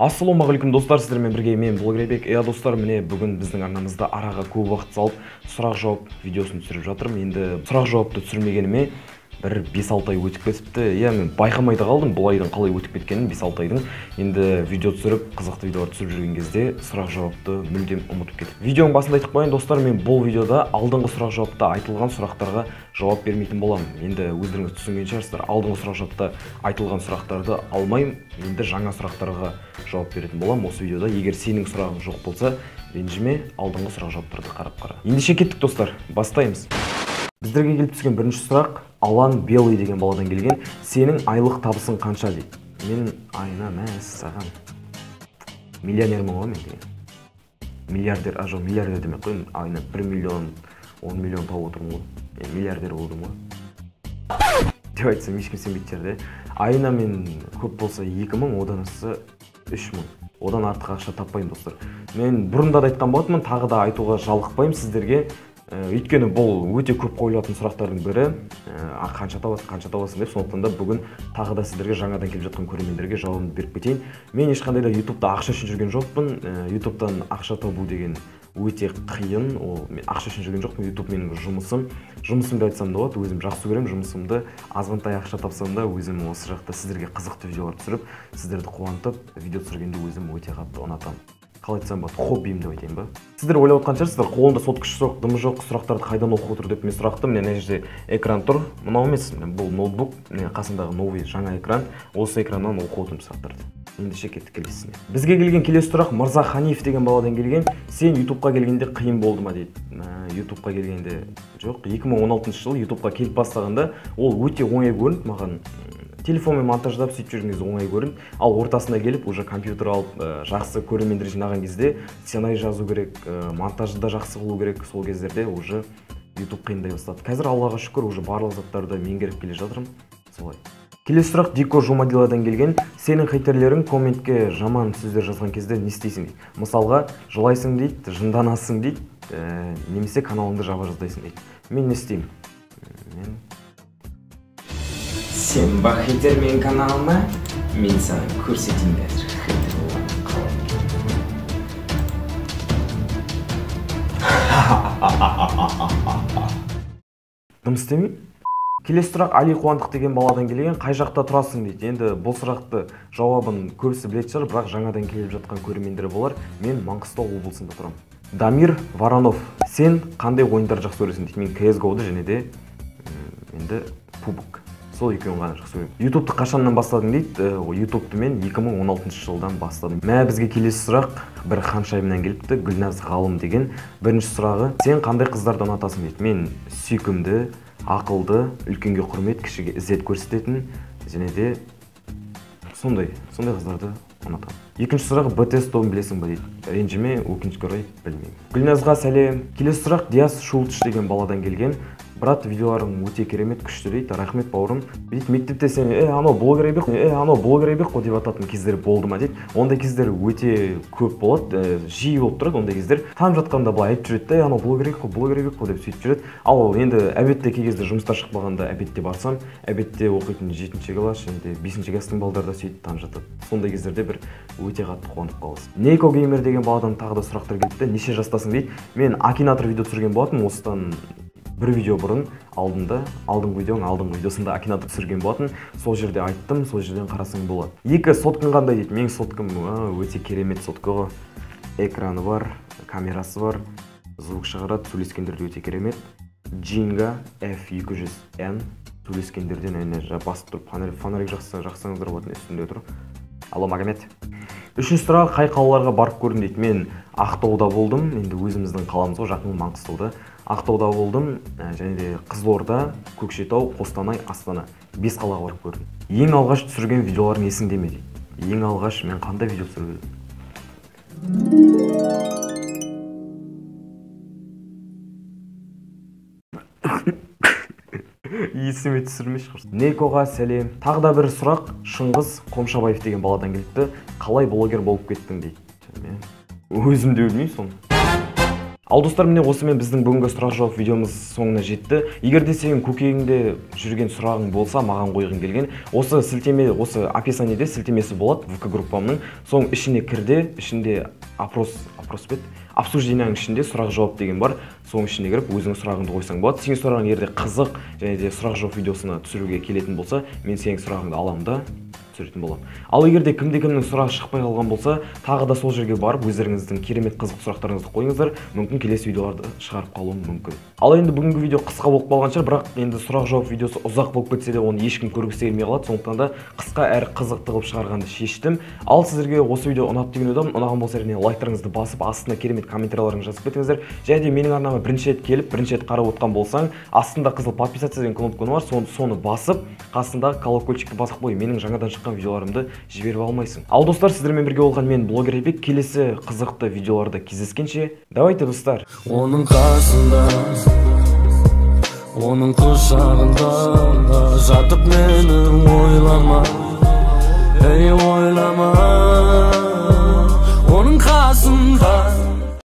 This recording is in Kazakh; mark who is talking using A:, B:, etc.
A: Ассалаумағалейкум достар, сіздермен бірге мен блогербек. Достар, міне бүгін біздің арнамызда араға көп уақыт салып сұрақ-жауап видеосын түсіріп жатырмын. Енді сұрақ-жауапты түсірмегеніме бір 5-6 ай өтіп кетіпті. Мен байқамай да қалдым бұл айдың қалай өтіп кеткенін. 5-6 айдың енді видео түсіріп, қызықты видеолар түсіріп жүрген кезде сұрақ-жауапты мүлдем ұмытып кетіп. Видеоның басында айтып қояйын достар, мен бұл видеода алдыңғы сұрақ-жауапта айтылған сұрақтарға жауап бермейтін боламын. Енді өздеріңіз түсінген шығарсыздар, алдыңғы сұрақ-жауапта айтылған сұрақтарды алмаймын. Енді жаңа сұрақтарға жауап беретін боламын осы видеода. Егер сенің сұрағың жоқ болса, ренжіме, алдыңғы сұрақ-жауаптарды қарап қара. Ендеше кеттік достар, бастаймыз. Біздерге келіп түскен бірінші сұрақ Алан Белый деген баладан келген. Сенің айлық табысың қанша дейді. Мен айына мәссаған миллионермін ғой мен деген. Миллиардер, миллиардер демек қой, айына 1 миллион, 10 миллион тауып отырмын ғой. Миллиардер болдым ғой. Деп айтсам ешкім сенбейтін шығар, айына мен көп болса 2000, одан асса 3000. Одан артық ақша таппаймын достар. Мен бұрында да айтқан болатынмын, тағы да айтуға жалықпаймын сіздерге. Өйткені бұл өте көп қойылатын сұрақтардың бірі. Қанша табасың деп, сондықтан да бүгін тағы да сіздерге жаңадан келіп жатқан көрермендерге жауабын беріп кетейін. Мен ешқандай да YouTube'да ақша үшін жүрген жоқпын. YouTube'дан ақша табу деген өте қиын. Мен ақша үшін жүрген жоқпын. YouTube менің жұмысым. Жұмысым деп айтсам да болады. Өзім жақсы көремін жұмысымды. Азғантай ақша тапсам да өзім осы жақта сіздерге қызықты видеолар түсіріп, сіздерді қуантып, видео түсіргенді өзім өте қатты ұнатамын. Қалай айтсам болады, хоббиім деп айтайын ба. Сіздер ойлап отқан шығарсыздар, қолында соткыш жоқ, дымы жоқ, сұрақтарды қайдан оқып отыр деп мен сұрақты. Міне жерде экран тұр. Мынау емес, бұл ноутбук, міне қасындағы новый жаңа экран. Осы экраннан оқып отырмын сұрақтарды. Ендеше кеттік келесіне. Бізге келген келесі сұрақ Мырза Ханиф деген баладан келген. Сен YouTube-қа келгенде қиын болды ма дейді. YouTube-қа келгенде жоқ. 2016 жылы YouTube-қа келіп бастағанда ол өте оңай көрінді маған. Телефонмен монтаждап сөйтіп жүрген кезде оңай көрінді. Ал ортасына келіп, уже компьютер алып, жақсы көрермендер жинаған кезде сценарий жазу керек, монтажды да жақсы қылу керек. Сол кездерде уже YouTube қиындай бастады. Қазір Аллаға шүкір, уже барлық заттарды меңгеріп келе жатырмын. Солай. Келесі сұрақ Дико Жумадиладан келген. Сенің хейтерлерің комментке жаман сөздер жазған кезде не істейсің дейді. Мысалға, жылайсың дейді, жынданасың дейді, немесе каналыңды жаба жаздайсың дейді. Мен не істеймін? Сен бар хейтер менің каналыма, мен саған көрсетейін қазір. Хейтер болған. Дым істемеймін? Келесі сұрақ Али Қуандық деген баладан келген. Қай жақта тұрасың дейді. Енді бұл сұрақты жауабын көбісі білетін шығар, бірақ жаңадан келіп жатқан көрермендер болар. Мен Маңғыстау облысында тұрамын. Дамир Воронов. Сен қандай ойындар жақсы көресің дейді. Мен CS:GO-ды және де енді PUBG. Сол екеуін ғана жақсы көремін. YouTube-ты қашаннан бастадың дейді. YouTube-ты мен 2016 жылдан бастадым. Бізге келесі сұрақ бір ханшайымнан келіпті, Гүлназ Ғалым деген. Бірінші сұрағы, сен қандай қыздарды ұнатасың дейді. Мен сүйкімді, ақылды, үлкенге құрмет, кішіге ізет көрсететін және де сондай қыздарды ұнатамын. Екінші сұрақ, BTS тобын білесің ба дейді. Ренжіме, өкінішке орай білмеймін. Гүлназға сәлем. Келесі сұрақ Диас Шултыш деген баладан келген. Брат, видеоларың өте керемет, күшті дейді. Рахмет бауырым. Дейді, мектепте сен анау блогербек қой деп ататын кездер болды ма дейді. Ондай кездер өте көп болады, жиі болып тұрады ондай кездер. Танып жатқанда былай айтып жүреді, анау блогербек қой деп сөйтіп жүреді. Ал енді әбетте кей кезде жұмыста шықпағанда әбетте барсам, әбетте оқитын 7-ші класс және 5-ші кластың балдары да сөйтіп танып жатады. Сондай кездерде бір өте қатты қуанып қаласың. Нейко Геймер деген баладан тағы да сұрақтар келіпті. Неше жастасың дейді. Мен Акинатор видео түсірген болатын, осыдан бір видео бұрын алдыңғы видеосында Акинатор түсірген болатын. Сол жерде айттым, сол жерден қарасаң болады. Екі соткың қандай дейді. Менің соткым өте керемет сотка ғой. Экраны бар, камерасы бар, звук шығарады, сөйлескендерде өте керемет. Jinga F200N сөйлескендерден басып тұрып, фонарик жақсаңыздар болатын үстінде тұр. Алло, Магомед. Үшінші сұрақ, қай қалаларға барып көрдің дейді. Мен Ақтауда болдым, енді өзіміздің қаламыз ғой, жақын Маңғыстауда. Ақтауда болдым, және де Қызылорда, Көкшетау, Қостанай, Астана. 5 қалаға барып көрдім. Ең алғаш түсірген видеоларың есіңде ме дейді. Ең алғаш мен қандай видео түсіріп едім? Есіме түсірмей шығарсың. Нейкоға сәлем. Тағы да бір сұрақ Шыңғыс Қомшабаев деген баладан келіпті. Қалай блогер болып кеттің дейді. Өзім де білмеймін соны. Ал достар, міне осымен біздің бүгінгі сұрақ жауап видеомыз соңына жетті. Егер де сенің көкейіңде жүрген сұрағың болса, маған қойғың келген, осы сілтеме, осы описаниеде сілтемесі болады ВК группамның. Соның ішіне кірде, ішінде обсужденияның ішінде сұрақ жауап деген бар. Соның ішіне кіріп өзіңнің сұрағыңды қойсаң болады. Сенің сұрағың егер қызық және де сұрақ жауап видеосына түсіруге келетін болса, мен сенің сұрағыңды аламын да түсіретін боламын. Ал егер де кімде-кімнің сұрағы шықпай қалған болса, тағы да сол жерге барып өздеріңіздің керемет қызық сұрақтарыңызды қойыңыздар. Мүмкін келесі видеоларды шығарып қалуым мүмкін. Ал енді бүгінгі видео қысқа болып қалған шығар, бірақ енді сұрақ жауап видеосы ұзақ болып кетсе де оны ешкім көргісі келмей қалады. Сондықтан да қысқа әрі қызықты қылып шығарғанды шештім. Ал сіздерге осы видео ұнады деген ойдамын. Ұнаған болса әрине лайктарыңызды басып, астына керемет комментарияларыңызды жазып кетіңіздер. Және де менің арнама бірінші рет келіп, бірінші рет қарап отқан болсаң, астында қызыл подписаться деген кнопканы бар, соны басып, қасындағы колокольчикті басып қой. Менің жаңадан шыққан видеоларымды жіберіп алмайсың. Ал достар, сіздермен бірге болған мен блогер Айбек. Келесі қызықты видеоларда кездескенше, давайте достар.
B: Оның қасында, оның құшағында жатып мені ойлама, ей ойлама. Оның қасында